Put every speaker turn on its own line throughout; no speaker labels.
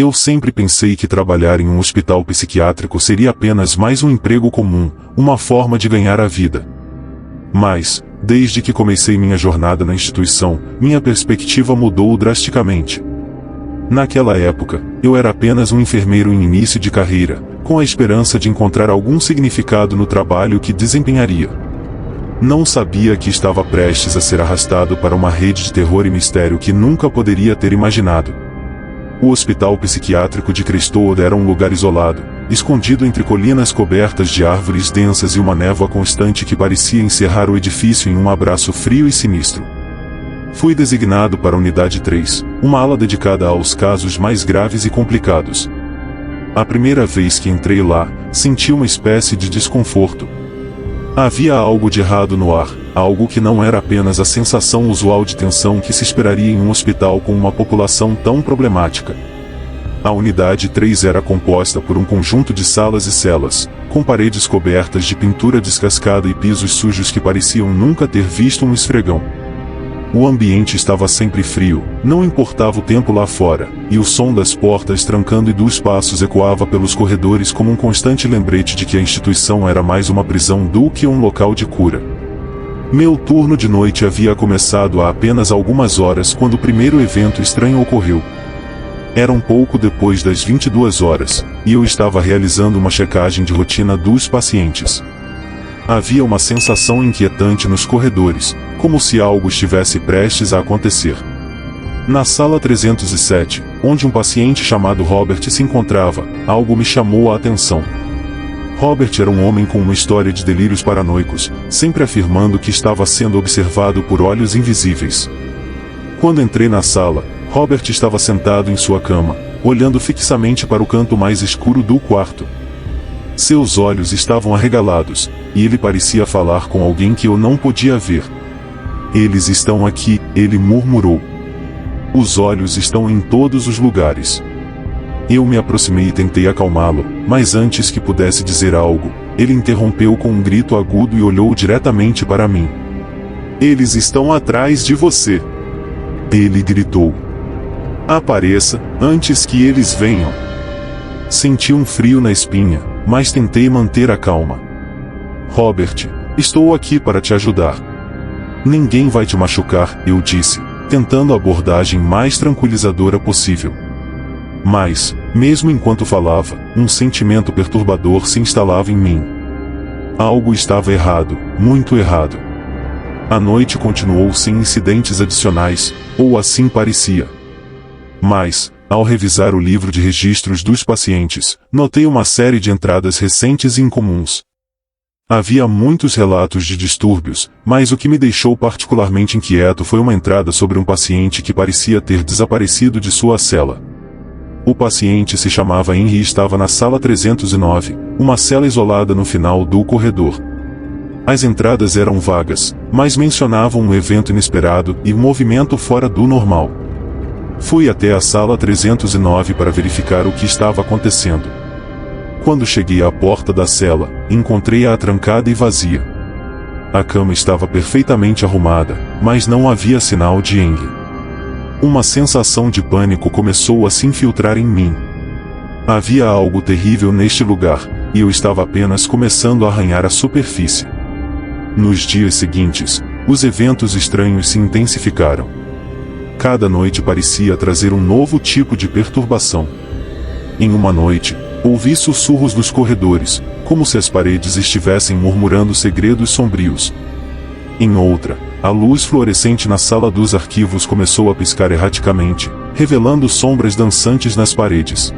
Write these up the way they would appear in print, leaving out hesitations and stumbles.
Eu sempre pensei que trabalhar em um hospital psiquiátrico seria apenas mais um emprego comum, uma forma de ganhar a vida. Mas, desde que comecei minha jornada na instituição, minha perspectiva mudou drasticamente. Naquela época, eu era apenas um enfermeiro em início de carreira, com a esperança de encontrar algum significado no trabalho que desempenharia. Não sabia que estava prestes a ser arrastado para uma rede de terror e mistério que nunca poderia ter imaginado. O hospital psiquiátrico de Crestwood era um lugar isolado, escondido entre colinas cobertas de árvores densas e uma névoa constante que parecia encerrar o edifício em um abraço frio e sinistro. Fui designado para a Unidade 3, uma ala dedicada aos casos mais graves e complicados. A primeira vez que entrei lá, senti uma espécie de desconforto. Havia algo de errado no ar, algo que não era apenas a sensação usual de tensão que se esperaria em um hospital com uma população tão problemática. A Unidade 3 era composta por um conjunto de salas e celas, com paredes cobertas de pintura descascada e pisos sujos que pareciam nunca ter visto um esfregão. O ambiente estava sempre frio, não importava o tempo lá fora, e o som das portas trancando e dos passos ecoava pelos corredores como um constante lembrete de que a instituição era mais uma prisão do que um local de cura. Meu turno de noite havia começado há apenas algumas horas quando o primeiro evento estranho ocorreu. Era um pouco depois das 22 horas, e eu estava realizando uma checagem de rotina dos pacientes. Havia uma sensação inquietante nos corredores, como se algo estivesse prestes a acontecer. Na sala 307, onde um paciente chamado Robert se encontrava, algo me chamou a atenção. Robert era um homem com uma história de delírios paranoicos, sempre afirmando que estava sendo observado por olhos invisíveis. Quando entrei na sala, Robert estava sentado em sua cama, olhando fixamente para o canto mais escuro do quarto. Seus olhos estavam arregalados, e ele parecia falar com alguém que eu não podia ver. "Eles estão aqui", ele murmurou. "Os olhos estão em todos os lugares." Eu me aproximei e tentei acalmá-lo, mas antes que pudesse dizer algo, ele interrompeu com um grito agudo e olhou diretamente para mim. "Eles estão atrás de você!" Ele gritou. "Apareça, antes que eles venham." Senti um frio na espinha, mas tentei manter a calma. "Robert, estou aqui para te ajudar. Ninguém vai te machucar", eu disse, tentando a abordagem mais tranquilizadora possível. Mas, mesmo enquanto falava, um sentimento perturbador se instalava em mim. Algo estava errado, muito errado. A noite continuou sem incidentes adicionais, ou assim parecia. Mas, ao revisar o livro de registros dos pacientes, notei uma série de entradas recentes e incomuns. Havia muitos relatos de distúrbios, mas o que me deixou particularmente inquieto foi uma entrada sobre um paciente que parecia ter desaparecido de sua cela. O paciente se chamava Henry e estava na sala 309, uma cela isolada no final do corredor. As entradas eram vagas, mas mencionavam um evento inesperado e um movimento fora do normal. Fui até a sala 309 para verificar o que estava acontecendo. Quando cheguei à porta da cela, encontrei-a trancada e vazia. A cama estava perfeitamente arrumada, mas não havia sinal de Henry. Uma sensação de pânico começou a se infiltrar em mim. Havia algo terrível neste lugar, e eu estava apenas começando a arranhar a superfície. Nos dias seguintes, os eventos estranhos se intensificaram. Cada noite parecia trazer um novo tipo de perturbação. Em uma noite, ouvi sussurros nos corredores, como se as paredes estivessem murmurando segredos sombrios. Em outra, a luz fluorescente na sala dos arquivos começou a piscar erraticamente, revelando sombras dançantes nas paredes.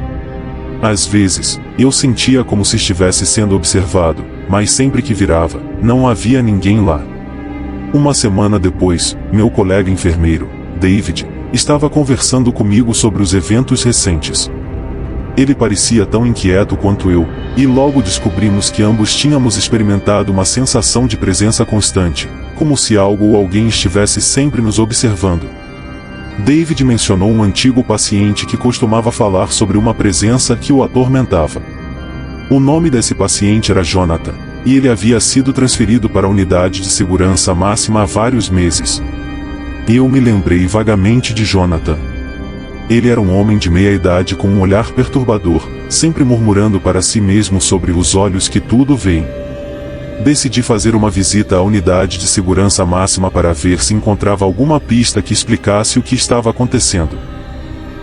Às vezes, eu sentia como se estivesse sendo observado, mas sempre que virava, não havia ninguém lá. Uma semana depois, meu colega enfermeiro, David, estava conversando comigo sobre os eventos recentes. Ele parecia tão inquieto quanto eu, e logo descobrimos que ambos tínhamos experimentado uma sensação de presença constante, como se algo ou alguém estivesse sempre nos observando. David mencionou um antigo paciente que costumava falar sobre uma presença que o atormentava. O nome desse paciente era Jonathan, e ele havia sido transferido para a unidade de segurança máxima há vários meses. Eu me lembrei vagamente de Jonathan. Ele era um homem de meia-idade com um olhar perturbador, sempre murmurando para si mesmo sobre os olhos que tudo veem. Decidi fazer uma visita à unidade de segurança máxima para ver se encontrava alguma pista que explicasse o que estava acontecendo.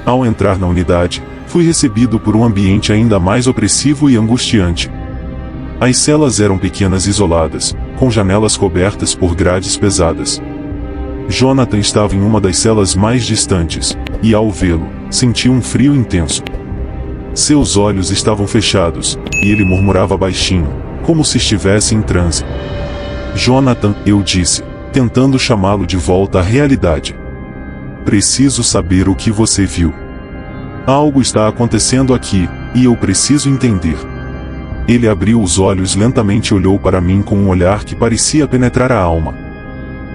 Ao entrar na unidade, fui recebido por um ambiente ainda mais opressivo e angustiante. As celas eram pequenas e isoladas, com janelas cobertas por grades pesadas. Jonathan estava em uma das celas mais distantes, e ao vê-lo, senti um frio intenso. Seus olhos estavam fechados, e ele murmurava baixinho, como se estivesse em transe. Jonathan, eu disse, tentando chamá-lo de volta à realidade. Preciso saber o que você viu. Algo está acontecendo aqui, e eu preciso entender. Ele abriu os olhos lentamente e olhou para mim com um olhar que parecia penetrar a alma.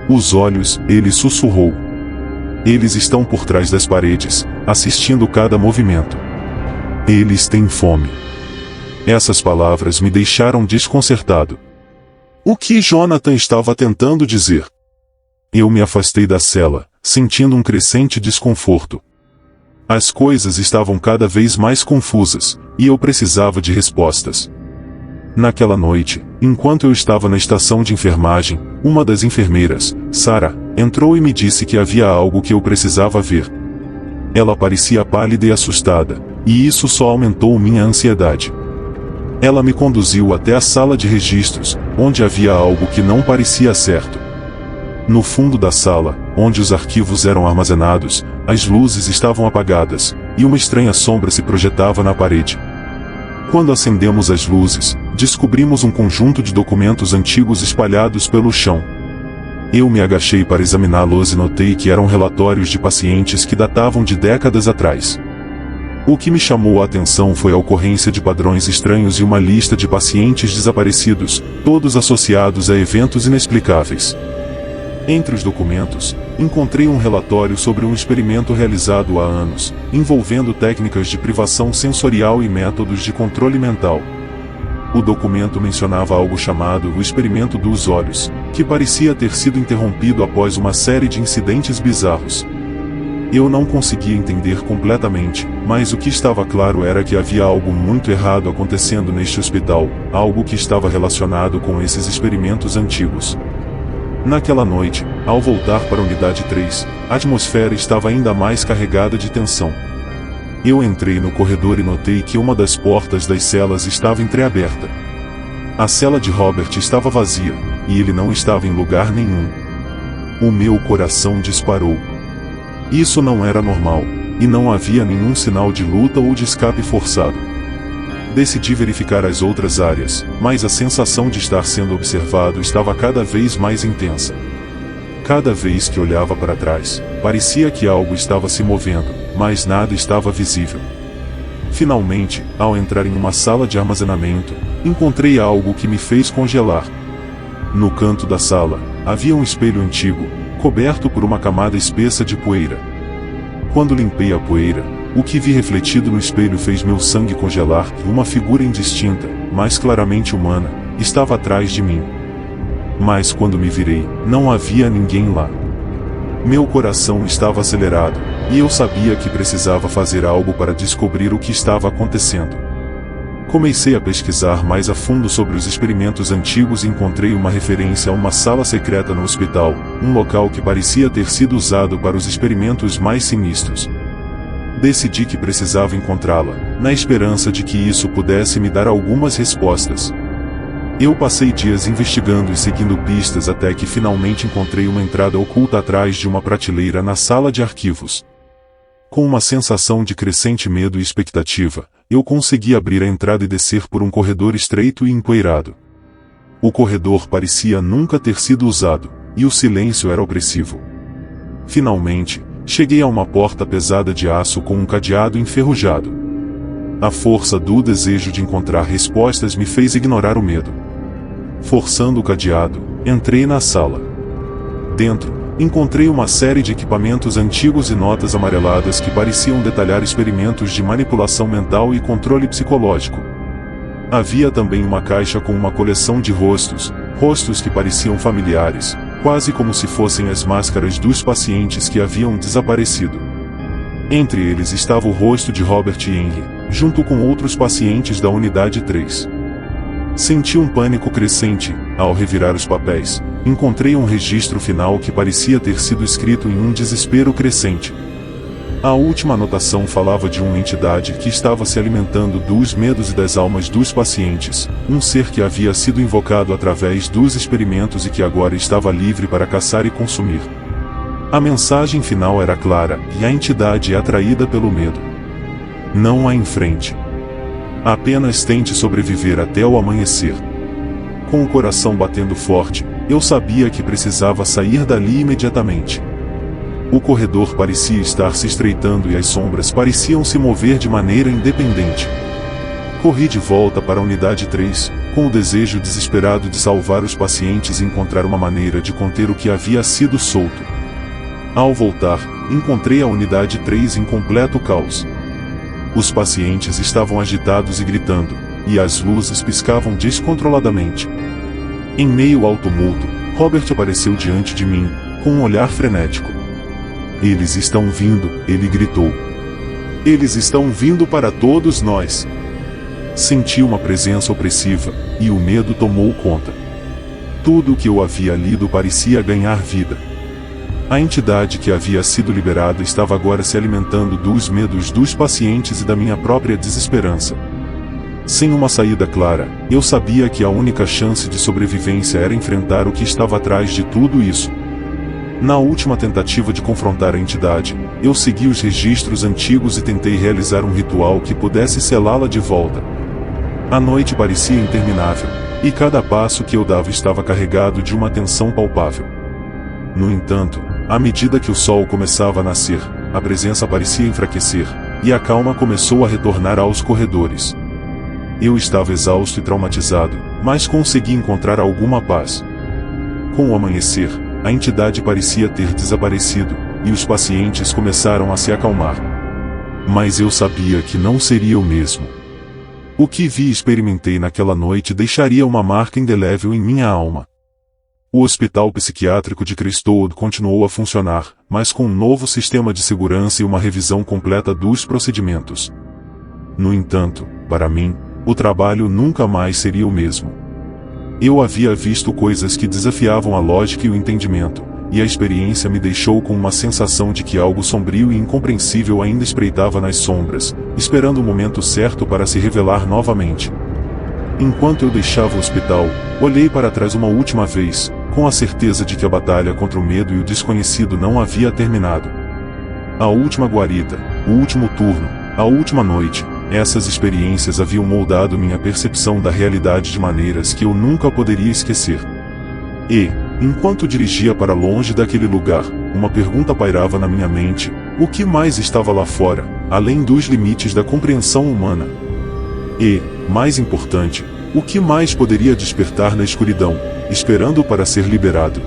Os olhos, ele sussurrou. Eles estão por trás das paredes, assistindo cada movimento. Eles têm fome. Essas palavras me deixaram desconcertado. O que Jonathan estava tentando dizer? Eu me afastei da cela, sentindo um crescente desconforto. As coisas estavam cada vez mais confusas, e eu precisava de respostas. Naquela noite, enquanto eu estava na estação de enfermagem, uma das enfermeiras, Sarah, entrou e me disse que havia algo que eu precisava ver. Ela parecia pálida e assustada, e isso só aumentou minha ansiedade. Ela me conduziu até a sala de registros, onde havia algo que não parecia certo. No fundo da sala, onde os arquivos eram armazenados, as luzes estavam apagadas, e uma estranha sombra se projetava na parede. Quando acendemos as luzes, descobrimos um conjunto de documentos antigos espalhados pelo chão. Eu me agachei para examiná-los e notei que eram relatórios de pacientes que datavam de décadas atrás. O que me chamou a atenção foi a ocorrência de padrões estranhos e uma lista de pacientes desaparecidos, todos associados a eventos inexplicáveis. Entre os documentos, encontrei um relatório sobre um experimento realizado há anos, envolvendo técnicas de privação sensorial e métodos de controle mental. O documento mencionava algo chamado o experimento dos olhos, que parecia ter sido interrompido após uma série de incidentes bizarros. Eu não conseguia entender completamente, mas o que estava claro era que havia algo muito errado acontecendo neste hospital, algo que estava relacionado com esses experimentos antigos. Naquela noite, ao voltar para a unidade 3, a atmosfera estava ainda mais carregada de tensão. Eu entrei no corredor e notei que uma das portas das celas estava entreaberta. A cela de Robert estava vazia, e ele não estava em lugar nenhum. O meu coração disparou. Isso não era normal, e não havia nenhum sinal de luta ou de escape forçado. Decidi verificar as outras áreas, mas a sensação de estar sendo observado estava cada vez mais intensa. Cada vez que olhava para trás, parecia que algo estava se movendo, mas nada estava visível. Finalmente, ao entrar em uma sala de armazenamento, encontrei algo que me fez congelar. No canto da sala, havia um espelho antigo, coberto por uma camada espessa de poeira. Quando limpei a poeira, o que vi refletido no espelho fez meu sangue congelar e uma figura indistinta, mas claramente humana, estava atrás de mim. Mas quando me virei, não havia ninguém lá. Meu coração estava acelerado, e eu sabia que precisava fazer algo para descobrir o que estava acontecendo. Comecei a pesquisar mais a fundo sobre os experimentos antigos e encontrei uma referência a uma sala secreta no hospital, um local que parecia ter sido usado para os experimentos mais sinistros. Decidi que precisava encontrá-la, na esperança de que isso pudesse me dar algumas respostas. Eu passei dias investigando e seguindo pistas até que finalmente encontrei uma entrada oculta atrás de uma prateleira na sala de arquivos. Com uma sensação de crescente medo e expectativa, eu consegui abrir a entrada e descer por um corredor estreito e empoeirado. O corredor parecia nunca ter sido usado, e o silêncio era opressivo. Finalmente, cheguei a uma porta pesada de aço com um cadeado enferrujado. A força do desejo de encontrar respostas me fez ignorar o medo. Forçando o cadeado, entrei na sala. Dentro, encontrei uma série de equipamentos antigos e notas amareladas que pareciam detalhar experimentos de manipulação mental e controle psicológico. Havia também uma caixa com uma coleção de rostos que pareciam familiares, quase como se fossem as máscaras dos pacientes que haviam desaparecido. Entre eles estava o rosto de Robert Henry, junto com outros pacientes da unidade 3. Senti um pânico crescente. Ao revirar os papéis, encontrei um registro final que parecia ter sido escrito em um desespero crescente. A última anotação falava de uma entidade que estava se alimentando dos medos e das almas dos pacientes, um ser que havia sido invocado através dos experimentos e que agora estava livre para caçar e consumir. A mensagem final era clara, e a entidade é atraída pelo medo. Não a enfrente. Apenas tente sobreviver até o amanhecer. Com o coração batendo forte, eu sabia que precisava sair dali imediatamente. O corredor parecia estar se estreitando e as sombras pareciam se mover de maneira independente. Corri de volta para a unidade 3, com o desejo desesperado de salvar os pacientes e encontrar uma maneira de conter o que havia sido solto. Ao voltar, encontrei a unidade 3 em completo caos. Os pacientes estavam agitados e gritando, e as luzes piscavam descontroladamente. Em meio ao tumulto, Robert apareceu diante de mim, com um olhar frenético. "Eles estão vindo", ele gritou. "Eles estão vindo para todos nós." Senti uma presença opressiva, e o medo tomou conta. Tudo o que eu havia lido parecia ganhar vida. A entidade que havia sido liberada estava agora se alimentando dos medos dos pacientes e da minha própria desesperança. Sem uma saída clara, eu sabia que a única chance de sobrevivência era enfrentar o que estava atrás de tudo isso. Na última tentativa de confrontar a entidade, eu segui os registros antigos e tentei realizar um ritual que pudesse selá-la de volta. A noite parecia interminável, e cada passo que eu dava estava carregado de uma tensão palpável. No entanto, à medida que o sol começava a nascer, a presença parecia enfraquecer, e a calma começou a retornar aos corredores. Eu estava exausto e traumatizado, mas consegui encontrar alguma paz. Com o amanhecer, a entidade parecia ter desaparecido, e os pacientes começaram a se acalmar. Mas eu sabia que não seria o mesmo. O que vi e experimentei naquela noite deixaria uma marca indelével em minha alma. O hospital psiquiátrico de Crestwood continuou a funcionar, mas com um novo sistema de segurança e uma revisão completa dos procedimentos. No entanto, para mim, o trabalho nunca mais seria o mesmo. Eu havia visto coisas que desafiavam a lógica e o entendimento, e a experiência me deixou com uma sensação de que algo sombrio e incompreensível ainda espreitava nas sombras, esperando o momento certo para se revelar novamente. Enquanto eu deixava o hospital, olhei para trás uma última vez, com a certeza de que a batalha contra o medo e o desconhecido não havia terminado. A última guarita, o último turno, a última noite, essas experiências haviam moldado minha percepção da realidade de maneiras que eu nunca poderia esquecer. E, enquanto dirigia para longe daquele lugar, uma pergunta pairava na minha mente: o que mais estava lá fora, além dos limites da compreensão humana? E, mais importante, o que mais poderia despertar na escuridão, esperando para ser liberado?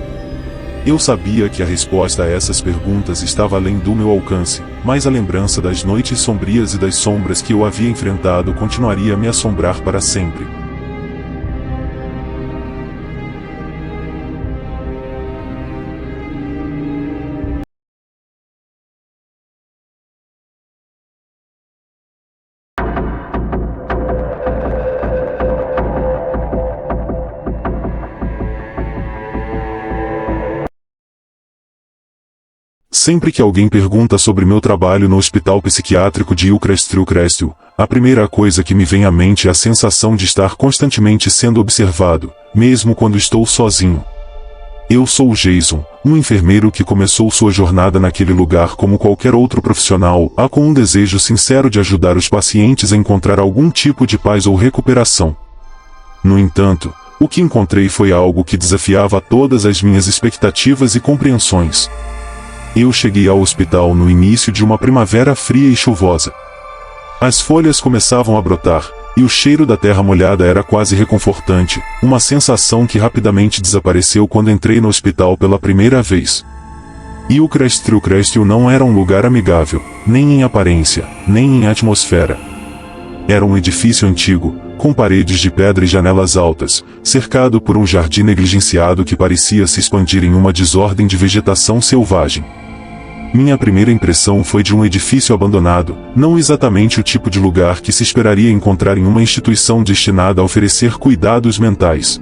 Eu sabia que a resposta a essas perguntas estava além do meu alcance, mas a lembrança das noites sombrias e das sombras que eu havia enfrentado continuaria a me assombrar para sempre. Sempre que alguém pergunta sobre meu trabalho no hospital psiquiátrico de Crestwood, a primeira coisa que me vem à mente é a sensação de estar constantemente sendo observado, mesmo quando estou sozinho. Eu sou Jason, um enfermeiro que começou sua jornada naquele lugar como qualquer outro profissional, com um desejo sincero de ajudar os pacientes a encontrar algum tipo de paz ou recuperação. No entanto, o que encontrei foi algo que desafiava todas as minhas expectativas e compreensões. Eu cheguei ao hospital no início de uma primavera fria e chuvosa. As folhas começavam a brotar, e o cheiro da terra molhada era quase reconfortante, uma sensação que rapidamente desapareceu quando entrei no hospital pela primeira vez. E o Crestwood não era um lugar amigável, nem em aparência, nem em atmosfera. Era um edifício antigo, com paredes de pedra e janelas altas, cercado por um jardim negligenciado que parecia se expandir em uma desordem de vegetação selvagem. Minha primeira impressão foi de um edifício abandonado, não exatamente o tipo de lugar que se esperaria encontrar em uma instituição destinada a oferecer cuidados mentais.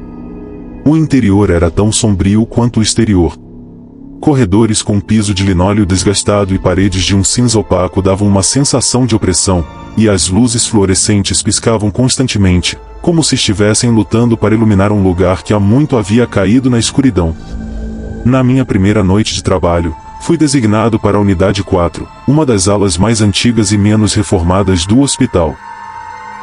O interior era tão sombrio quanto o exterior. Corredores com piso de linóleo desgastado e paredes de um cinza opaco davam uma sensação de opressão, e as luzes fluorescentes piscavam constantemente, como se estivessem lutando para iluminar um lugar que há muito havia caído na escuridão. Na minha primeira noite de trabalho, fui designado para a Unidade 4, uma das alas mais antigas e menos reformadas do hospital.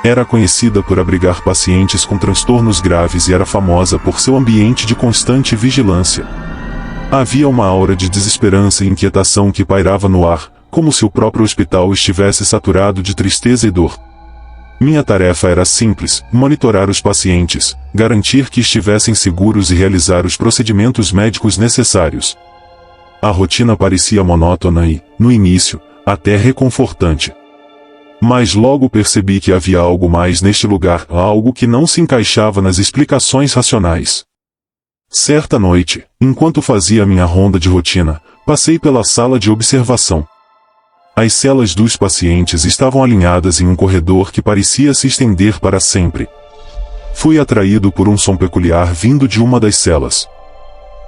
Era conhecida por abrigar pacientes com transtornos graves e era famosa por seu ambiente de constante vigilância. Havia uma aura de desesperança e inquietação que pairava no ar, como se o próprio hospital estivesse saturado de tristeza e dor. Minha tarefa era simples: monitorar os pacientes, garantir que estivessem seguros e realizar os procedimentos médicos necessários. A rotina parecia monótona e, no início, até reconfortante. Mas logo percebi que havia algo mais neste lugar, algo que não se encaixava nas explicações racionais. Certa noite, enquanto fazia minha ronda de rotina, passei pela sala de observação. As celas dos pacientes estavam alinhadas em um corredor que parecia se estender para sempre. Fui atraído por um som peculiar vindo de uma das celas.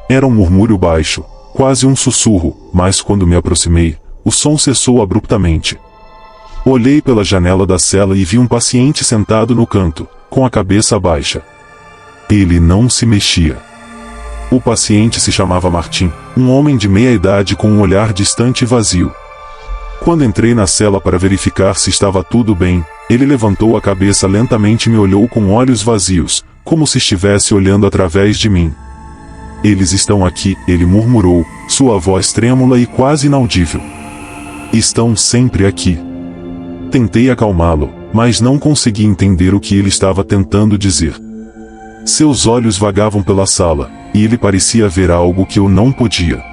Era um murmúrio baixo, quase um sussurro, mas quando me aproximei, o som cessou abruptamente. Olhei pela janela da cela e vi um paciente sentado no canto, com a cabeça baixa. Ele não se mexia. O paciente se chamava Martim, um homem de meia idade com um olhar distante e vazio. Quando entrei na cela para verificar se estava tudo bem, ele levantou a cabeça lentamente e me olhou com olhos vazios, como se estivesse olhando através de mim. "Eles estão aqui", ele murmurou, sua voz trêmula e quase inaudível. "Estão sempre aqui." Tentei acalmá-lo, mas não consegui entender o que ele estava tentando dizer. Seus olhos vagavam pela sala, e ele parecia ver algo que eu não podia.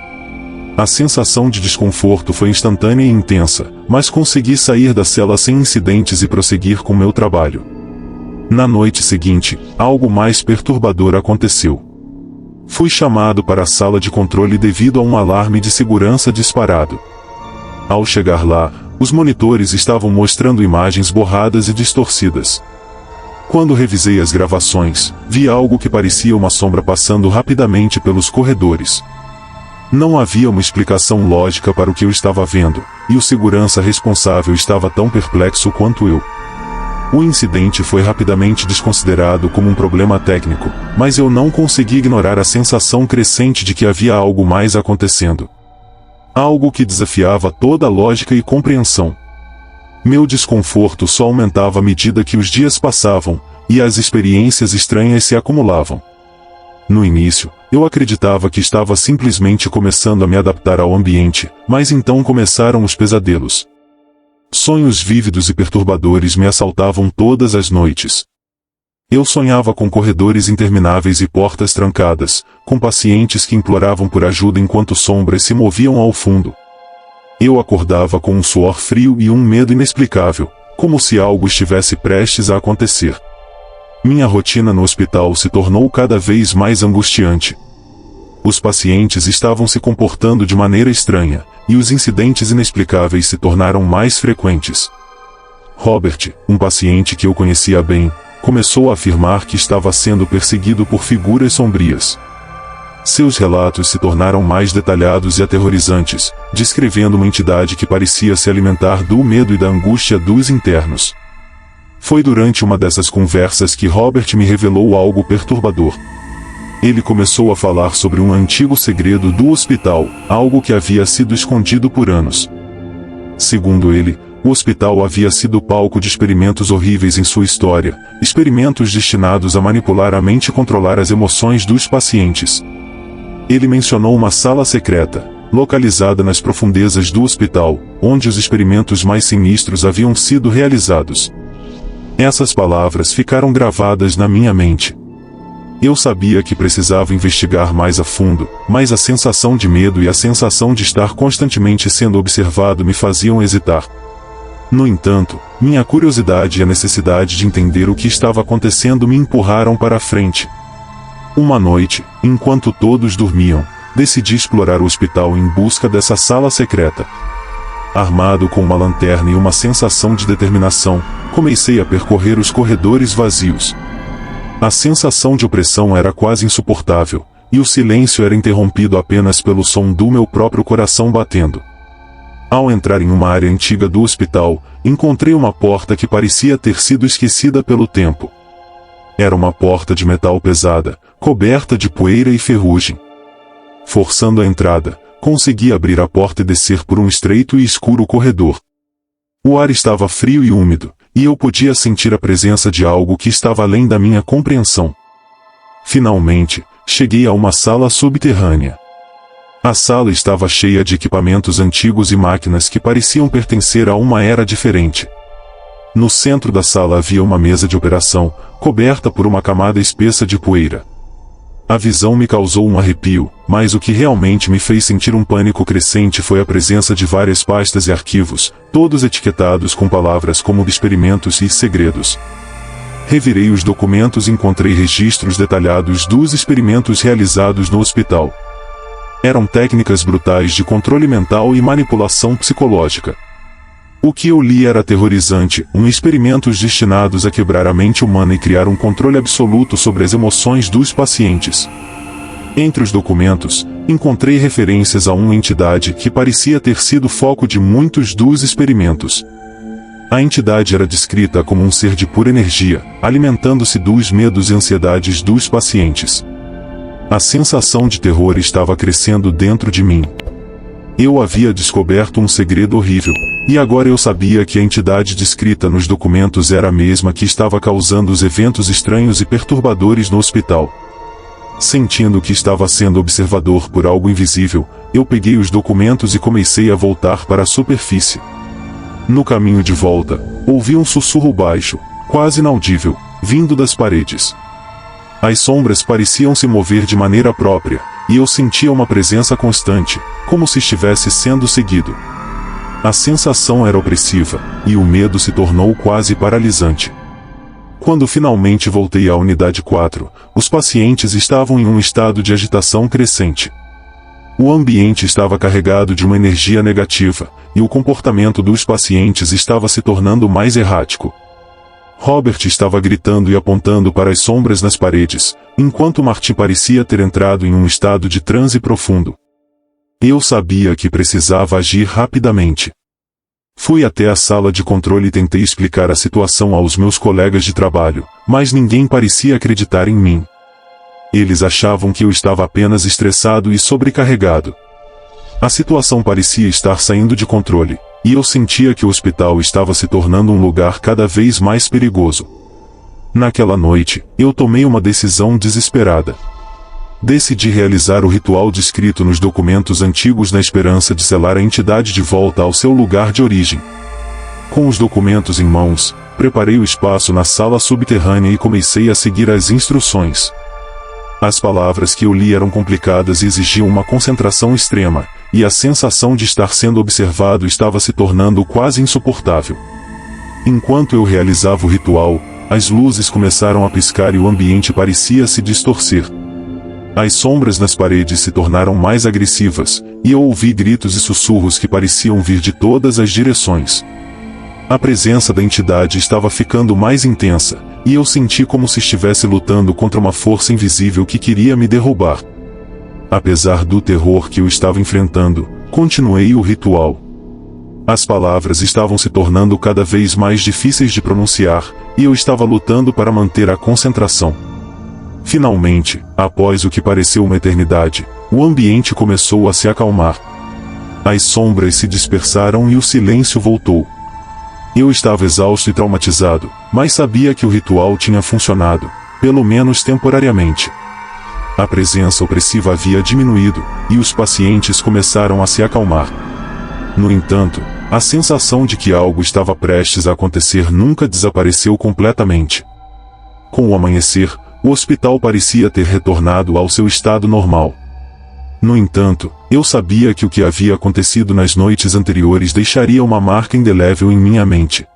A sensação de desconforto foi instantânea e intensa, mas consegui sair da cela sem incidentes e prosseguir com meu trabalho. Na noite seguinte, algo mais perturbador aconteceu. Fui chamado para a sala de controle devido a um alarme de segurança disparado. Ao chegar lá, os monitores estavam mostrando imagens borradas e distorcidas. Quando revisei as gravações, vi algo que parecia uma sombra passando rapidamente pelos corredores. Não havia uma explicação lógica para o que eu estava vendo, e o segurança responsável estava tão perplexo quanto eu. O incidente foi rapidamente desconsiderado como um problema técnico, mas eu não consegui ignorar a sensação crescente de que havia algo mais acontecendo. Algo que desafiava toda a lógica e compreensão. Meu desconforto só aumentava à medida que os dias passavam, e as experiências estranhas se acumulavam. No início, eu acreditava que estava simplesmente começando a me adaptar ao ambiente, mas então começaram os pesadelos. Sonhos vívidos e perturbadores me assaltavam todas as noites. Eu sonhava com corredores intermináveis e portas trancadas, com pacientes que imploravam por ajuda enquanto sombras se moviam ao fundo. Eu acordava com um suor frio e um medo inexplicável, como se algo estivesse prestes a acontecer. Minha rotina no hospital se tornou cada vez mais angustiante. Os pacientes estavam se comportando de maneira estranha, e os incidentes inexplicáveis se tornaram mais frequentes. Robert, um paciente que eu conhecia bem, começou a afirmar que estava sendo perseguido por figuras sombrias. Seus relatos se tornaram mais detalhados e aterrorizantes, descrevendo uma entidade que parecia se alimentar do medo e da angústia dos internos. Foi durante uma dessas conversas que Robert me revelou algo perturbador. Ele começou a falar sobre um antigo segredo do hospital, algo que havia sido escondido por anos. Segundo ele, o hospital havia sido palco de experimentos horríveis em sua história, experimentos destinados a manipular a mente e controlar as emoções dos pacientes. Ele mencionou uma sala secreta, localizada nas profundezas do hospital, onde os experimentos mais sinistros haviam sido realizados. Essas palavras ficaram gravadas na minha mente. Eu sabia que precisava investigar mais a fundo, mas a sensação de medo e a sensação de estar constantemente sendo observado me faziam hesitar. No entanto, minha curiosidade e a necessidade de entender o que estava acontecendo me empurraram para a frente. Uma noite, enquanto todos dormiam, decidi explorar o hospital em busca dessa sala secreta. Armado com uma lanterna e uma sensação de determinação, comecei a percorrer os corredores vazios. A sensação de opressão era quase insuportável, e o silêncio era interrompido apenas pelo som do meu próprio coração batendo. Ao entrar em uma área antiga do hospital, encontrei uma porta que parecia ter sido esquecida pelo tempo. Era uma porta de metal pesada, coberta de poeira e ferrugem. Forçando a entrada, consegui abrir a porta e descer por um estreito e escuro corredor. O ar estava frio e úmido, e eu podia sentir a presença de algo que estava além da minha compreensão. Finalmente, cheguei a uma sala subterrânea. A sala estava cheia de equipamentos antigos e máquinas que pareciam pertencer a uma era diferente. No centro da sala havia uma mesa de operação, coberta por uma camada espessa de poeira. A visão me causou um arrepio, mas o que realmente me fez sentir um pânico crescente foi a presença de várias pastas e arquivos, todos etiquetados com palavras como experimentos e segredos. Revirei os documentos e encontrei registros detalhados dos experimentos realizados no hospital. Eram técnicas brutais de controle mental e manipulação psicológica. O que eu li era aterrorizante, experimentos destinados a quebrar a mente humana e criar um controle absoluto sobre as emoções dos pacientes. Entre os documentos, encontrei referências a uma entidade que parecia ter sido foco de muitos dos experimentos. A entidade era descrita como um ser de pura energia, alimentando-se dos medos e ansiedades dos pacientes. A sensação de terror estava crescendo dentro de mim. Eu havia descoberto um segredo horrível, e agora eu sabia que a entidade descrita nos documentos era a mesma que estava causando os eventos estranhos e perturbadores no hospital. Sentindo que estava sendo observador por algo invisível, eu peguei os documentos e comecei a voltar para a superfície. No caminho de volta, ouvi um sussurro baixo, quase inaudível, vindo das paredes. As sombras pareciam se mover de maneira própria, e eu sentia uma presença constante, como se estivesse sendo seguido. A sensação era opressiva, e o medo se tornou quase paralisante. Quando finalmente voltei à unidade 4, os pacientes estavam em um estado de agitação crescente. O ambiente estava carregado de uma energia negativa, e o comportamento dos pacientes estava se tornando mais errático. Robert estava gritando e apontando para as sombras nas paredes, enquanto Martin parecia ter entrado em um estado de transe profundo. Eu sabia que precisava agir rapidamente. Fui até a sala de controle e tentei explicar a situação aos meus colegas de trabalho, mas ninguém parecia acreditar em mim. Eles achavam que eu estava apenas estressado e sobrecarregado. A situação parecia estar saindo de controle, e eu sentia que o hospital estava se tornando um lugar cada vez mais perigoso. Naquela noite, eu tomei uma decisão desesperada. Decidi realizar o ritual descrito nos documentos antigos na esperança de selar a entidade de volta ao seu lugar de origem. Com os documentos em mãos, preparei o espaço na sala subterrânea e comecei a seguir as instruções. As palavras que eu li eram complicadas e exigiam uma concentração extrema, e a sensação de estar sendo observado estava se tornando quase insuportável. Enquanto eu realizava o ritual, as luzes começaram a piscar e o ambiente parecia se distorcer. As sombras nas paredes se tornaram mais agressivas, e eu ouvi gritos e sussurros que pareciam vir de todas as direções. A presença da entidade estava ficando mais intensa, e eu senti como se estivesse lutando contra uma força invisível que queria me derrubar. Apesar do terror que eu estava enfrentando, continuei o ritual. As palavras estavam se tornando cada vez mais difíceis de pronunciar, e eu estava lutando para manter a concentração. Finalmente, após o que pareceu uma eternidade, o ambiente começou a se acalmar. As sombras se dispersaram e o silêncio voltou. Eu estava exausto e traumatizado, mas sabia que o ritual tinha funcionado, pelo menos temporariamente. A presença opressiva havia diminuído, e os pacientes começaram a se acalmar. No entanto, a sensação de que algo estava prestes a acontecer nunca desapareceu completamente. Com o amanhecer, o hospital parecia ter retornado ao seu estado normal. No entanto, eu sabia que o que havia acontecido nas noites anteriores deixaria uma marca indelével em minha mente.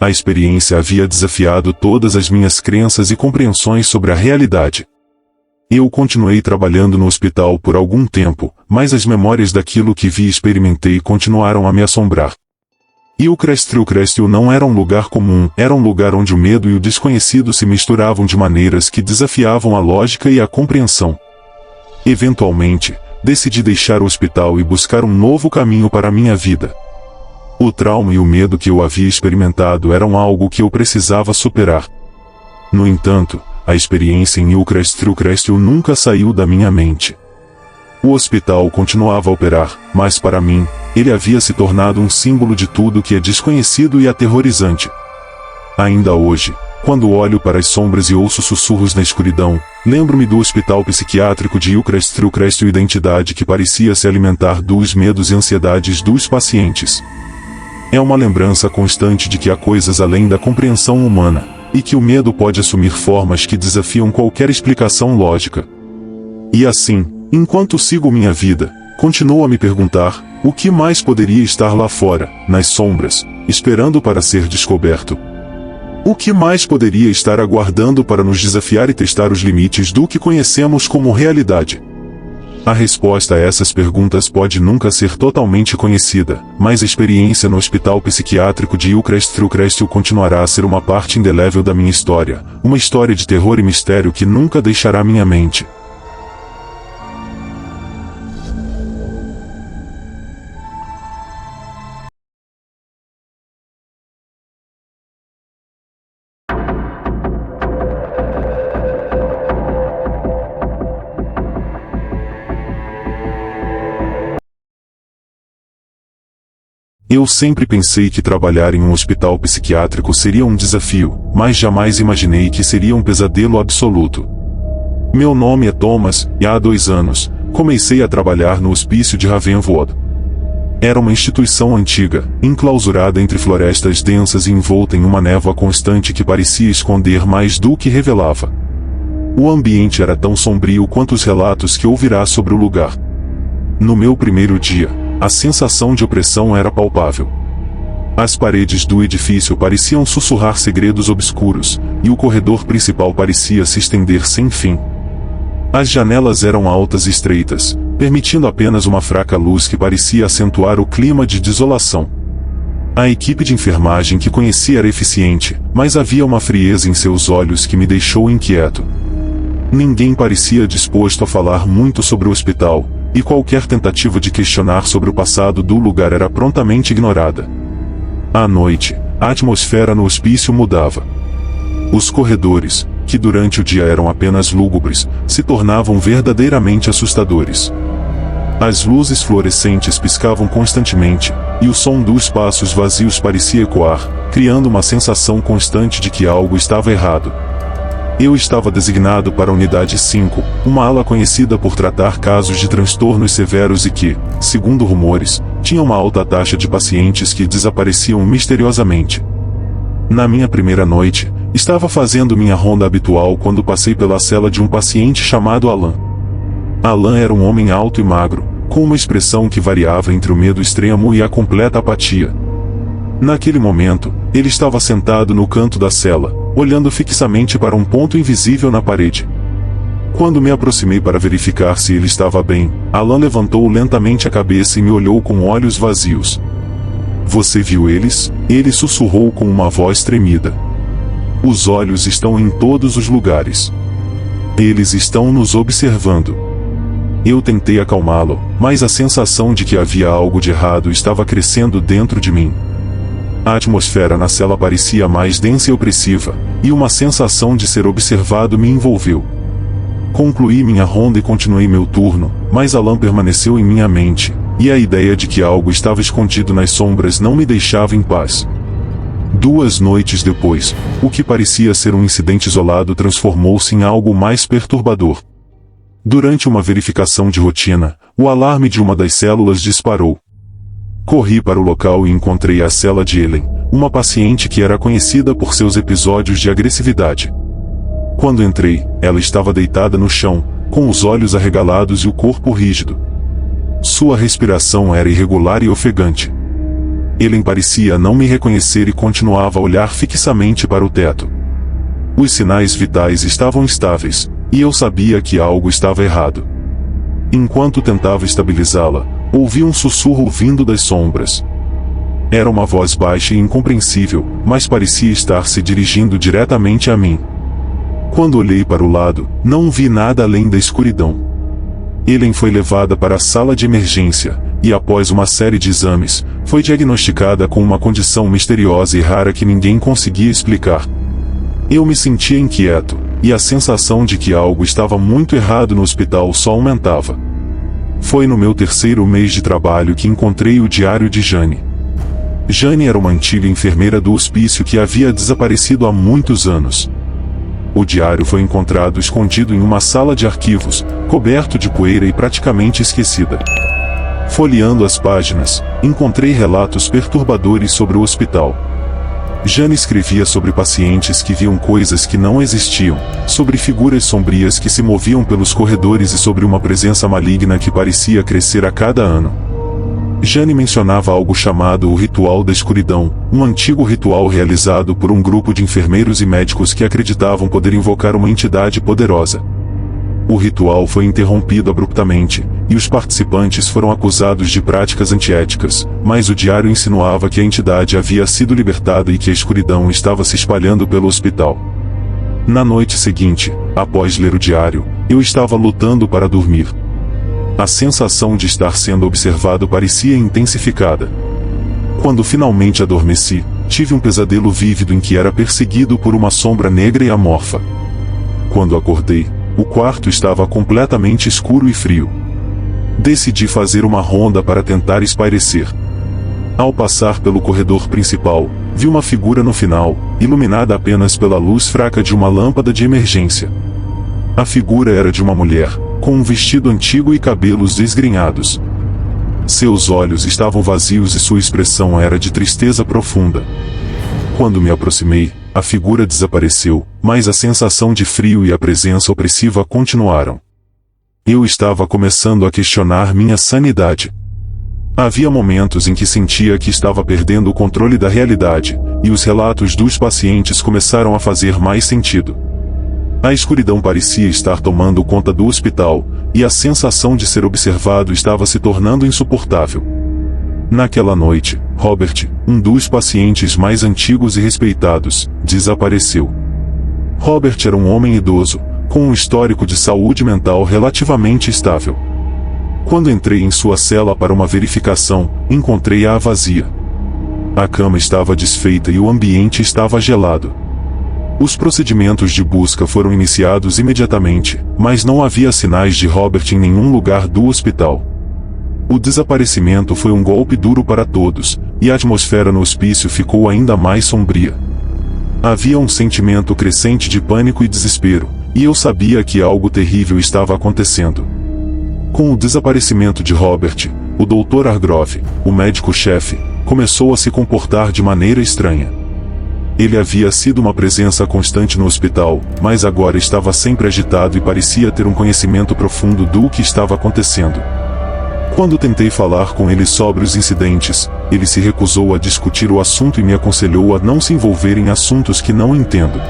A experiência havia desafiado todas as minhas crenças e compreensões sobre a realidade. Eu continuei trabalhando no hospital por algum tempo, mas as memórias daquilo que vi e experimentei continuaram a me assombrar. Hillcrest não era um lugar comum, era um lugar onde o medo e o desconhecido se misturavam de maneiras que desafiavam a lógica e a compreensão. Eventualmente, decidi deixar o hospital e buscar um novo caminho para a minha vida. O trauma e o medo que eu havia experimentado eram algo que eu precisava superar. No entanto, a experiência em Hillcrest nunca saiu da minha mente. O hospital continuava a operar, mas para mim, ele havia se tornado um símbolo de tudo que é desconhecido e aterrorizante. Ainda hoje, quando olho para as sombras e ouço sussurros na escuridão, lembro-me do hospital psiquiátrico de Hillcrest e identidade que parecia se alimentar dos medos e ansiedades dos pacientes. É uma lembrança constante de que há coisas além da compreensão humana, e que o medo pode assumir formas que desafiam qualquer explicação lógica. E assim, enquanto sigo minha vida, continuo a me perguntar, o que mais poderia estar lá fora, nas sombras, esperando para ser descoberto? O que mais poderia estar aguardando para nos desafiar e testar os limites do que conhecemos como realidade? A resposta a essas perguntas pode nunca ser totalmente conhecida, mas a experiência no hospital psiquiátrico de Hillcrest continuará a ser uma parte indelével da minha história, uma história de terror e mistério que nunca deixará minha mente. Eu sempre pensei que trabalhar em um hospital psiquiátrico seria um desafio, mas jamais imaginei que seria um pesadelo absoluto. Meu nome é Thomas, e há 2 anos, comecei a trabalhar no hospício de Ravenwood. Era uma instituição antiga, enclausurada entre florestas densas e envolta em uma névoa constante que parecia esconder mais do que revelava. O ambiente era tão sombrio quanto os relatos que ouvirá sobre o lugar. No meu primeiro dia, a sensação de opressão era palpável. As paredes do edifício pareciam sussurrar segredos obscuros, e o corredor principal parecia se estender sem fim. As janelas eram altas e estreitas, permitindo apenas uma fraca luz que parecia acentuar o clima de desolação. A equipe de enfermagem que conhecia era eficiente, mas havia uma frieza em seus olhos que me deixou inquieto. Ninguém parecia disposto a falar muito sobre o hospital, e qualquer tentativa de questionar sobre o passado do lugar era prontamente ignorada. À noite, a atmosfera no hospício mudava. Os corredores, que durante o dia eram apenas lúgubres, se tornavam verdadeiramente assustadores. As luzes fluorescentes piscavam constantemente, e o som dos passos vazios parecia ecoar, criando uma sensação constante de que algo estava errado. Eu estava designado para a Unidade 5, uma ala conhecida por tratar casos de transtornos severos e que, segundo rumores, tinha uma alta taxa de pacientes que desapareciam misteriosamente. Na minha primeira noite, estava fazendo minha ronda habitual quando passei pela cela de um paciente chamado Alan. Alan era um homem alto e magro, com uma expressão que variava entre o medo extremo e a completa apatia. Naquele momento, ele estava sentado no canto da cela, olhando fixamente para um ponto invisível na parede. Quando me aproximei para verificar se ele estava bem, Alan levantou lentamente a cabeça e me olhou com olhos vazios. "Você viu eles?" Ele sussurrou com uma voz tremida. "Os olhos estão em todos os lugares. Eles estão nos observando." Eu tentei acalmá-lo, mas a sensação de que havia algo de errado estava crescendo dentro de mim. A atmosfera na cela parecia mais densa e opressiva, e uma sensação de ser observado me envolveu. Concluí minha ronda e continuei meu turno, mas Alan permaneceu em minha mente, e a ideia de que algo estava escondido nas sombras não me deixava em paz. 2 noites depois, o que parecia ser um incidente isolado transformou-se em algo mais perturbador. Durante uma verificação de rotina, o alarme de uma das células disparou. Corri para o local e encontrei a cela de Ellen, uma paciente que era conhecida por seus episódios de agressividade. Quando entrei, ela estava deitada no chão, com os olhos arregalados e o corpo rígido. Sua respiração era irregular e ofegante. Ellen parecia não me reconhecer e continuava a olhar fixamente para o teto. Os sinais vitais estavam estáveis, e eu sabia que algo estava errado. Enquanto tentava estabilizá-la, ouvi um sussurro vindo das sombras. Era uma voz baixa e incompreensível, mas parecia estar se dirigindo diretamente a mim. Quando olhei para o lado, não vi nada além da escuridão. Ellen foi levada para a sala de emergência, e após uma série de exames, foi diagnosticada com uma condição misteriosa e rara que ninguém conseguia explicar. Eu me sentia inquieto, e a sensação de que algo estava muito errado no hospital só aumentava. Foi no meu terceiro mês de trabalho que encontrei o diário de Jane. Jane era uma antiga enfermeira do hospício que havia desaparecido há muitos anos. O diário foi encontrado escondido em uma sala de arquivos, coberto de poeira e praticamente esquecida. Folheando as páginas, encontrei relatos perturbadores sobre o hospital. Jane escrevia sobre pacientes que viam coisas que não existiam, sobre figuras sombrias que se moviam pelos corredores e sobre uma presença maligna que parecia crescer a cada ano. Jane mencionava algo chamado o Ritual da Escuridão, um antigo ritual realizado por um grupo de enfermeiros e médicos que acreditavam poder invocar uma entidade poderosa. O ritual foi interrompido abruptamente, e os participantes foram acusados de práticas antiéticas, mas o diário insinuava que a entidade havia sido libertada e que a escuridão estava se espalhando pelo hospital. Na noite seguinte, após ler o diário, eu estava lutando para dormir. A sensação de estar sendo observado parecia intensificada. Quando finalmente adormeci, tive um pesadelo vívido em que era perseguido por uma sombra negra e amorfa. Quando acordei, o quarto estava completamente escuro e frio. Decidi fazer uma ronda para tentar espairecer. Ao passar pelo corredor principal, vi uma figura no final, iluminada apenas pela luz fraca de uma lâmpada de emergência. A figura era de uma mulher, com um vestido antigo e cabelos desgrenhados. Seus olhos estavam vazios e sua expressão era de tristeza profunda. Quando me aproximei, a figura desapareceu, mas a sensação de frio e a presença opressiva continuaram. Eu estava começando a questionar minha sanidade. Havia momentos em que sentia que estava perdendo o controle da realidade, e os relatos dos pacientes começaram a fazer mais sentido. A escuridão parecia estar tomando conta do hospital, e a sensação de ser observado estava se tornando insuportável. Naquela noite, Robert, um dos pacientes mais antigos e respeitados, desapareceu. Robert era um homem idoso, com um histórico de saúde mental relativamente estável. Quando entrei em sua cela para uma verificação, encontrei-a vazia. A cama estava desfeita e o ambiente estava gelado. Os procedimentos de busca foram iniciados imediatamente, mas não havia sinais de Robert em nenhum lugar do hospital. O desaparecimento foi um golpe duro para todos, e a atmosfera no hospício ficou ainda mais sombria. Havia um sentimento crescente de pânico e desespero, e eu sabia que algo terrível estava acontecendo. Com o desaparecimento de Robert, o Dr. Hargrove, o médico-chefe, começou a se comportar de maneira estranha. Ele havia sido uma presença constante no hospital, mas agora estava sempre agitado e parecia ter um conhecimento profundo do que estava acontecendo. Quando tentei falar com ele sobre os incidentes, ele se recusou a discutir o assunto e me aconselhou a não se envolver em assuntos que não entendo.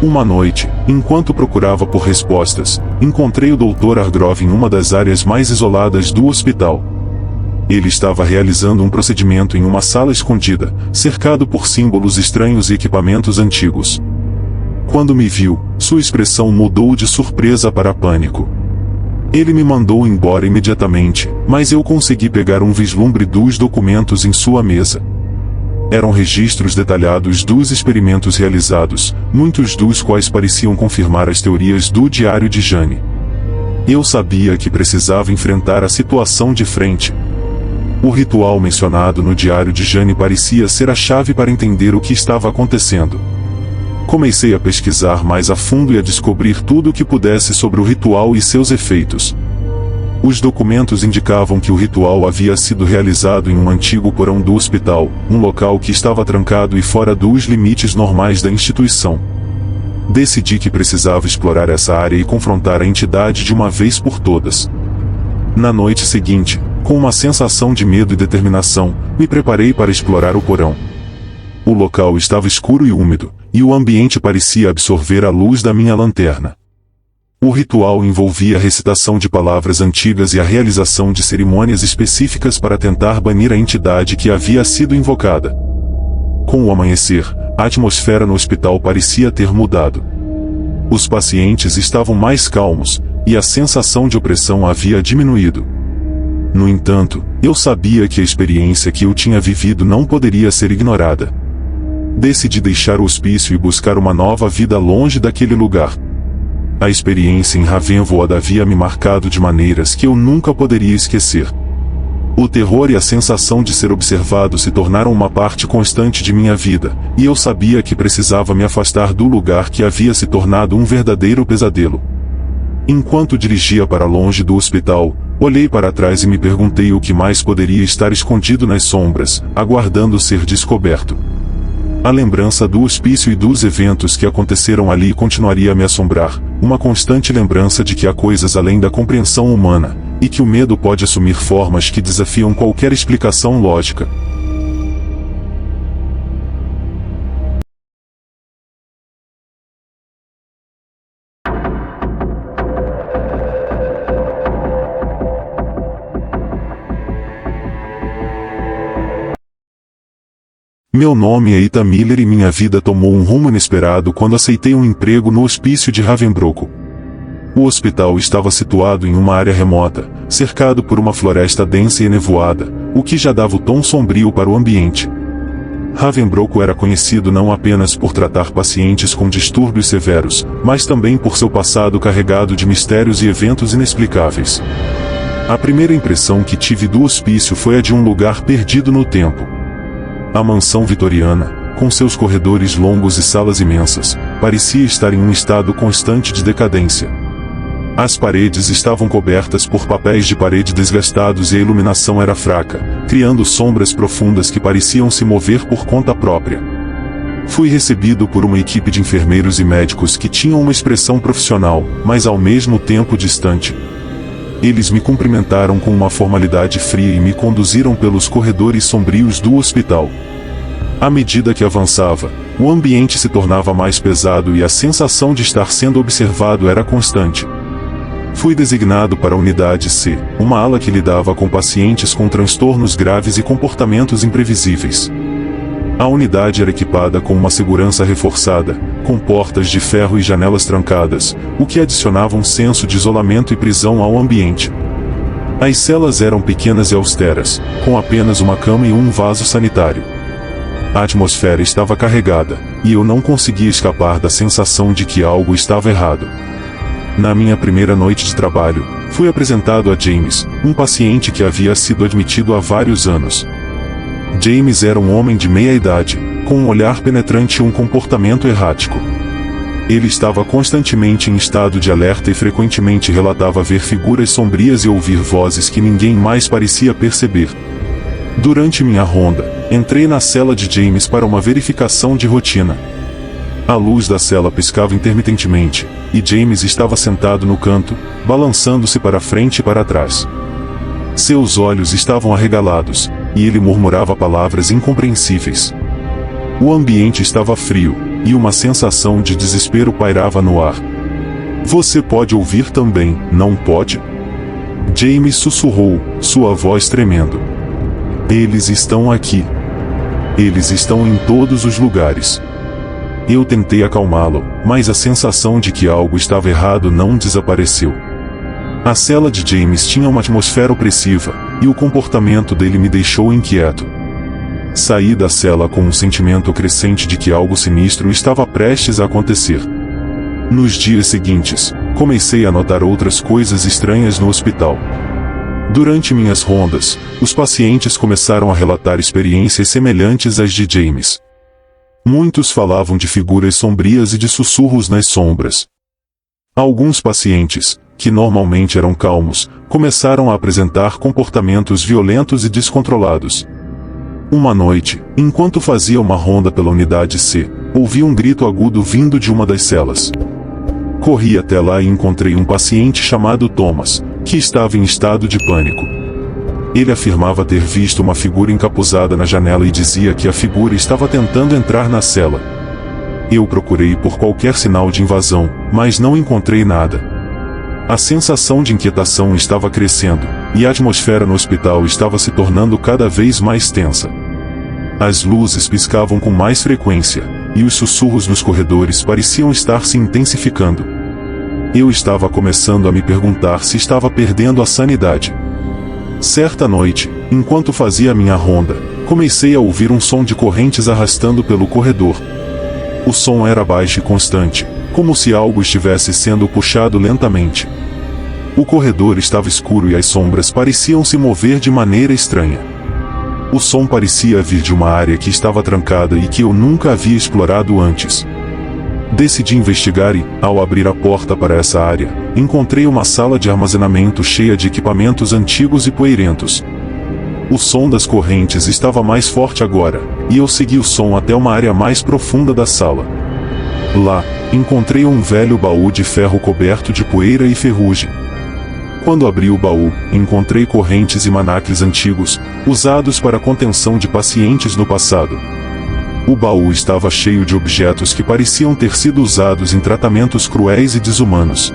Uma noite, enquanto procurava por respostas, encontrei o Dr. Hargrove em uma das áreas mais isoladas do hospital. Ele estava realizando um procedimento em uma sala escondida, cercado por símbolos estranhos e equipamentos antigos. Quando me viu, sua expressão mudou de surpresa para pânico. Ele me mandou embora imediatamente, mas eu consegui pegar um vislumbre dos documentos em sua mesa. Eram registros detalhados dos experimentos realizados, muitos dos quais pareciam confirmar as teorias do diário de Jane. Eu sabia que precisava enfrentar a situação de frente. O ritual mencionado no diário de Jane parecia ser a chave para entender o que estava acontecendo. Comecei a pesquisar mais a fundo e a descobrir tudo o que pudesse sobre o ritual e seus efeitos. Os documentos indicavam que o ritual havia sido realizado em um antigo porão do hospital, um local que estava trancado e fora dos limites normais da instituição. Decidi que precisava explorar essa área e confrontar a entidade de uma vez por todas. Na noite seguinte, com uma sensação de medo e determinação, me preparei para explorar o porão. O local estava escuro e úmido, e o ambiente parecia absorver a luz da minha lanterna. O ritual envolvia a recitação de palavras antigas e a realização de cerimônias específicas para tentar banir a entidade que havia sido invocada. Com o amanhecer, a atmosfera no hospital parecia ter mudado. Os pacientes estavam mais calmos, e a sensação de opressão havia diminuído. No entanto, eu sabia que a experiência que eu tinha vivido não poderia ser ignorada. Decidi deixar o hospício e buscar uma nova vida longe daquele lugar. A experiência em Ravenvoad havia me marcado de maneiras que eu nunca poderia esquecer. O terror e a sensação de ser observado se tornaram uma parte constante de minha vida, e eu sabia que precisava me afastar do lugar que havia se tornado um verdadeiro pesadelo. Enquanto dirigia para longe do hospital, olhei para trás e me perguntei o que mais poderia estar escondido nas sombras, aguardando ser descoberto. A lembrança do hospício e dos eventos que aconteceram ali continuaria a me assombrar, uma constante lembrança de que há coisas além da compreensão humana, e que o medo pode assumir formas que desafiam qualquer explicação lógica. Meu nome é Ethan Miller e minha vida tomou um rumo inesperado quando aceitei um emprego no hospício de Ravenbrook. O hospital estava situado em uma área remota, cercado por uma floresta densa e nevoada, o que já dava o tom sombrio para o ambiente. Ravenbrook era conhecido não apenas por tratar pacientes com distúrbios severos, mas também por seu passado carregado de mistérios e eventos inexplicáveis. A primeira impressão que tive do hospício foi a de um lugar perdido no tempo. A mansão vitoriana, com seus corredores longos e salas imensas, parecia estar em um estado constante de decadência. As paredes estavam cobertas por papéis de parede desgastados e a iluminação era fraca, criando sombras profundas que pareciam se mover por conta própria. Fui recebido por uma equipe de enfermeiros e médicos que tinham uma expressão profissional, mas ao mesmo tempo distante. Eles me cumprimentaram com uma formalidade fria e me conduziram pelos corredores sombrios do hospital. À medida que avançava, o ambiente se tornava mais pesado e a sensação de estar sendo observado era constante. Fui designado para a Unidade C, uma ala que lidava com pacientes com transtornos graves e comportamentos imprevisíveis. A unidade era equipada com uma segurança reforçada, com portas de ferro e janelas trancadas, o que adicionava um senso de isolamento e prisão ao ambiente. As celas eram pequenas e austeras, com apenas uma cama e um vaso sanitário. A atmosfera estava carregada, e eu não conseguia escapar da sensação de que algo estava errado. Na minha primeira noite de trabalho, fui apresentado a James, um paciente que havia sido admitido há vários anos. James era um homem de meia idade, com um olhar penetrante e um comportamento errático. Ele estava constantemente em estado de alerta e frequentemente relatava ver figuras sombrias e ouvir vozes que ninguém mais parecia perceber. Durante minha ronda, entrei na cela de James para uma verificação de rotina. A luz da cela piscava intermitentemente, e James estava sentado no canto, balançando-se para frente e para trás. Seus olhos estavam arregalados, e ele murmurava palavras incompreensíveis. O ambiente estava frio, e uma sensação de desespero pairava no ar. Você pode ouvir também, não pode? James sussurrou, sua voz tremendo. Eles estão aqui. Eles estão em todos os lugares. Eu tentei acalmá-lo, mas a sensação de que algo estava errado não desapareceu. A cela de James tinha uma atmosfera opressiva, e o comportamento dele me deixou inquieto. Saí da cela com um sentimento crescente de que algo sinistro estava prestes a acontecer. Nos dias seguintes, comecei a notar outras coisas estranhas no hospital. Durante minhas rondas, os pacientes começaram a relatar experiências semelhantes às de James. Muitos falavam de figuras sombrias e de sussurros nas sombras. Alguns pacientes, que normalmente eram calmos, começaram a apresentar comportamentos violentos e descontrolados. Uma noite, enquanto fazia uma ronda pela unidade C, ouvi um grito agudo vindo de uma das celas. Corri até lá e encontrei um paciente chamado Thomas, que estava em estado de pânico. Ele afirmava ter visto uma figura encapuzada na janela e dizia que a figura estava tentando entrar na cela. Eu procurei por qualquer sinal de invasão, mas não encontrei nada. A sensação de inquietação estava crescendo, e a atmosfera no hospital estava se tornando cada vez mais tensa. As luzes piscavam com mais frequência, e os sussurros nos corredores pareciam estar se intensificando. Eu estava começando a me perguntar se estava perdendo a sanidade. Certa noite, enquanto fazia minha ronda, comecei a ouvir um som de correntes arrastando pelo corredor. O som era baixo e constante, como se algo estivesse sendo puxado lentamente. O corredor estava escuro e as sombras pareciam se mover de maneira estranha. O som parecia vir de uma área que estava trancada e que eu nunca havia explorado antes. Decidi investigar e, ao abrir a porta para essa área, encontrei uma sala de armazenamento cheia de equipamentos antigos e poeirentos. O som das correntes estava mais forte agora, e eu segui o som até uma área mais profunda da sala. Lá, encontrei um velho baú de ferro coberto de poeira e ferrugem. Quando abri o baú, encontrei correntes e manacles antigos, usados para a contenção de pacientes no passado. O baú estava cheio de objetos que pareciam ter sido usados em tratamentos cruéis e desumanos.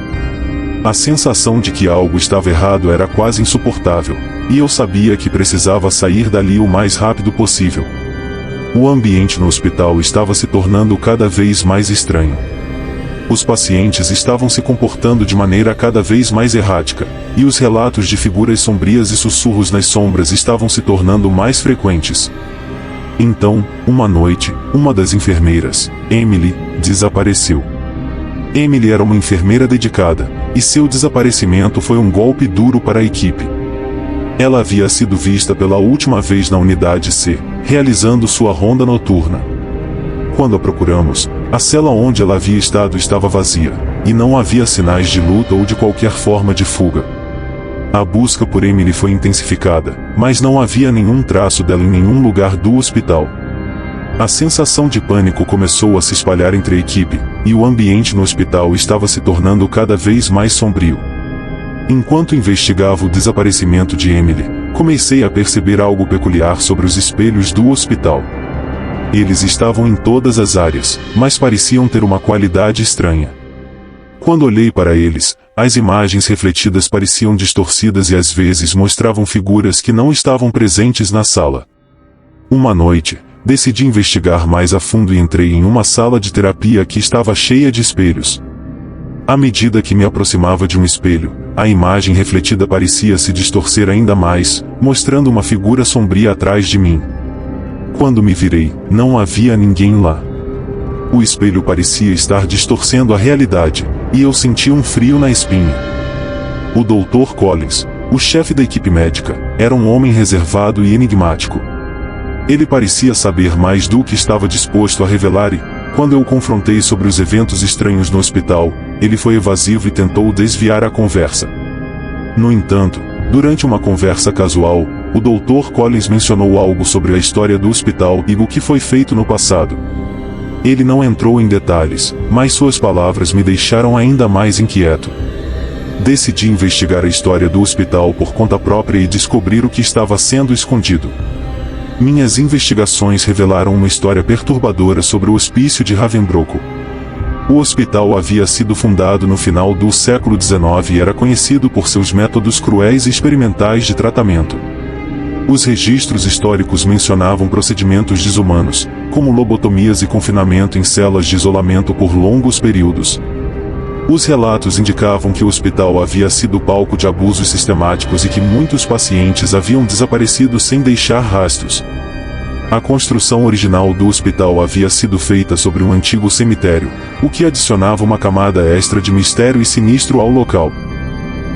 A sensação de que algo estava errado era quase insuportável, e eu sabia que precisava sair dali o mais rápido possível. O ambiente no hospital estava se tornando cada vez mais estranho. Os pacientes estavam se comportando de maneira cada vez mais errática, e os relatos de figuras sombrias e sussurros nas sombras estavam se tornando mais frequentes. Então, uma noite, uma das enfermeiras, Emily, desapareceu. Emily era uma enfermeira dedicada, e seu desaparecimento foi um golpe duro para a equipe. Ela havia sido vista pela última vez na unidade C, realizando sua ronda noturna. Quando a procuramos, a cela onde ela havia estado estava vazia, e não havia sinais de luta ou de qualquer forma de fuga. A busca por Emily foi intensificada, mas não havia nenhum traço dela em nenhum lugar do hospital. A sensação de pânico começou a se espalhar entre a equipe, e o ambiente no hospital estava se tornando cada vez mais sombrio. Enquanto investigava o desaparecimento de Emily, comecei a perceber algo peculiar sobre os espelhos do hospital. Eles estavam em todas as áreas, mas pareciam ter uma qualidade estranha. Quando olhei para eles, as imagens refletidas pareciam distorcidas e às vezes mostravam figuras que não estavam presentes na sala. Uma noite, decidi investigar mais a fundo e entrei em uma sala de terapia que estava cheia de espelhos. À medida que me aproximava de um espelho, a imagem refletida parecia se distorcer ainda mais, mostrando uma figura sombria atrás de mim. Quando me virei, não havia ninguém lá. O espelho parecia estar distorcendo a realidade, e eu senti um frio na espinha. O Dr. Collins, o chefe da equipe médica, era um homem reservado e enigmático. Ele parecia saber mais do que estava disposto a revelar e, quando eu o confrontei sobre os eventos estranhos no hospital, ele foi evasivo e tentou desviar a conversa. No entanto, durante uma conversa casual, o Dr. Collins mencionou algo sobre a história do hospital e o que foi feito no passado. Ele não entrou em detalhes, mas suas palavras me deixaram ainda mais inquieto. Decidi investigar a história do hospital por conta própria e descobrir o que estava sendo escondido. Minhas investigações revelaram uma história perturbadora sobre o hospício de Ravensbrück. O hospital havia sido fundado no final do século XIX e era conhecido por seus métodos cruéis e experimentais de tratamento. Os registros históricos mencionavam procedimentos desumanos, como lobotomias e confinamento em celas de isolamento por longos períodos. Os relatos indicavam que o hospital havia sido palco de abusos sistemáticos e que muitos pacientes haviam desaparecido sem deixar rastros. A construção original do hospital havia sido feita sobre um antigo cemitério, o que adicionava uma camada extra de mistério e sinistro ao local.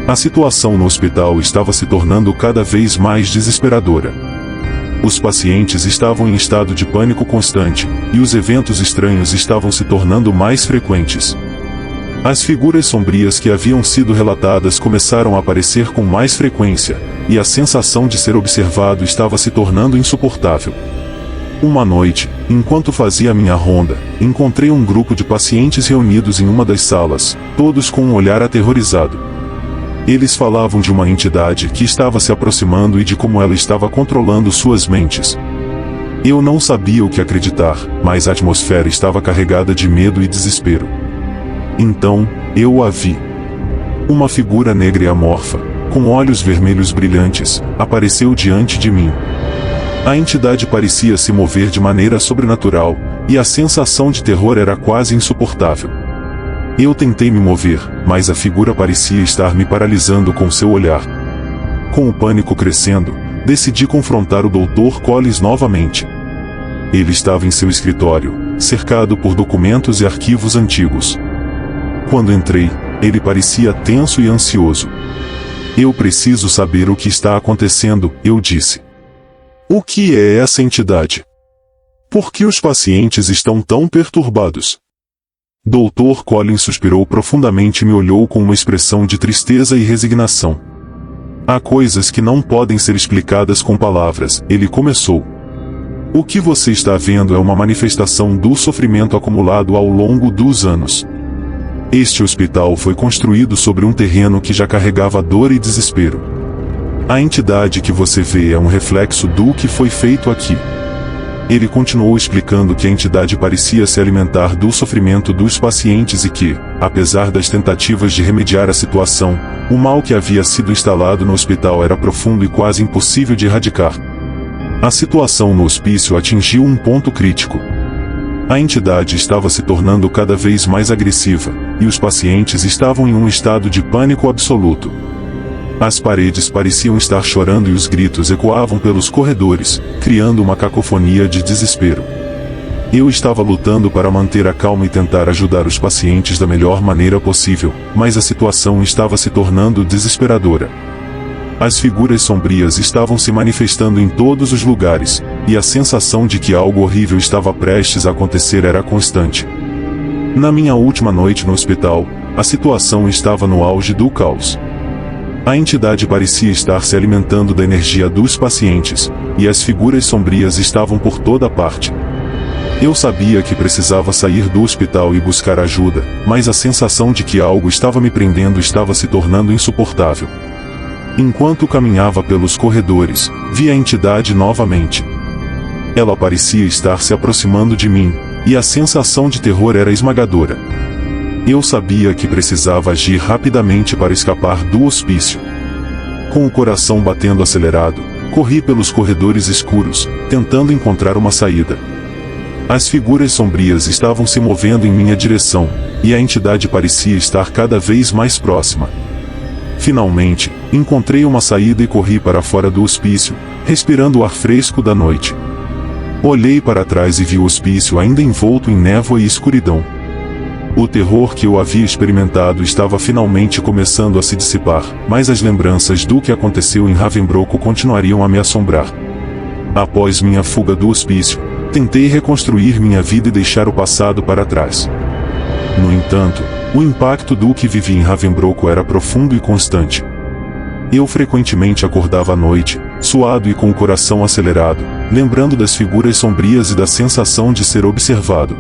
A situação no hospital estava se tornando cada vez mais desesperadora. Os pacientes estavam em estado de pânico constante, e os eventos estranhos estavam se tornando mais frequentes. As figuras sombrias que haviam sido relatadas começaram a aparecer com mais frequência, e a sensação de ser observado estava se tornando insuportável. Uma noite, enquanto fazia minha ronda, encontrei um grupo de pacientes reunidos em uma das salas, todos com um olhar aterrorizado. Eles falavam de uma entidade que estava se aproximando e de como ela estava controlando suas mentes. Eu não sabia o que acreditar, mas a atmosfera estava carregada de medo e desespero. Então, eu a vi. Uma figura negra e amorfa, com olhos vermelhos brilhantes, apareceu diante de mim. A entidade parecia se mover de maneira sobrenatural, e a sensação de terror era quase insuportável. Eu tentei me mover, mas a figura parecia estar me paralisando com seu olhar. Com o pânico crescendo, decidi confrontar o Dr. Collins novamente. Ele estava em seu escritório, cercado por documentos e arquivos antigos. Quando entrei, ele parecia tenso e ansioso. Eu preciso saber o que está acontecendo, eu disse. O que é essa entidade? Por que os pacientes estão tão perturbados? Dr. Collins suspirou profundamente e me olhou com uma expressão de tristeza e resignação. Há coisas que não podem ser explicadas com palavras, ele começou. O que você está vendo é uma manifestação do sofrimento acumulado ao longo dos anos. Este hospital foi construído sobre um terreno que já carregava dor e desespero. A entidade que você vê é um reflexo do que foi feito aqui. Ele continuou explicando que a entidade parecia se alimentar do sofrimento dos pacientes e que, apesar das tentativas de remediar a situação, o mal que havia sido instalado no hospital era profundo e quase impossível de erradicar. A situação no hospício atingiu um ponto crítico. A entidade estava se tornando cada vez mais agressiva, e os pacientes estavam em um estado de pânico absoluto. As paredes pareciam estar chorando e os gritos ecoavam pelos corredores, criando uma cacofonia de desespero. Eu estava lutando para manter a calma e tentar ajudar os pacientes da melhor maneira possível, mas a situação estava se tornando desesperadora. As figuras sombrias estavam se manifestando em todos os lugares, e a sensação de que algo horrível estava prestes a acontecer era constante. Na minha última noite no hospital, a situação estava no auge do caos. A entidade parecia estar se alimentando da energia dos pacientes, e as figuras sombrias estavam por toda parte. Eu sabia que precisava sair do hospital e buscar ajuda, mas a sensação de que algo estava me prendendo estava se tornando insuportável. Enquanto caminhava pelos corredores, vi a entidade novamente. Ela parecia estar se aproximando de mim, e a sensação de terror era esmagadora. Eu sabia que precisava agir rapidamente para escapar do hospício. Com o coração batendo acelerado, corri pelos corredores escuros, tentando encontrar uma saída. As figuras sombrias estavam se movendo em minha direção, e a entidade parecia estar cada vez mais próxima. Finalmente, encontrei uma saída e corri para fora do hospício, respirando o ar fresco da noite. Olhei para trás e vi o hospício ainda envolto em névoa e escuridão. O terror que eu havia experimentado estava finalmente começando a se dissipar, mas as lembranças do que aconteceu em Ravensbrück continuariam a me assombrar. Após minha fuga do hospício, tentei reconstruir minha vida e deixar o passado para trás. No entanto, o impacto do que vivi em Ravensbrück era profundo e constante. Eu frequentemente acordava à noite, suado e com o coração acelerado, lembrando das figuras sombrias e da sensação de ser observado.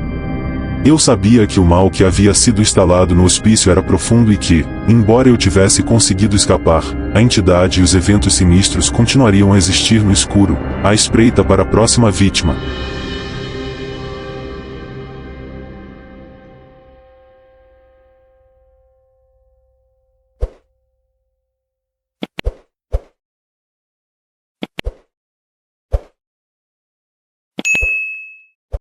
Eu sabia que o mal que havia sido instalado no hospício era profundo e que, embora eu tivesse conseguido escapar, a entidade e os eventos sinistros continuariam a existir no escuro, à espreita para a próxima vítima.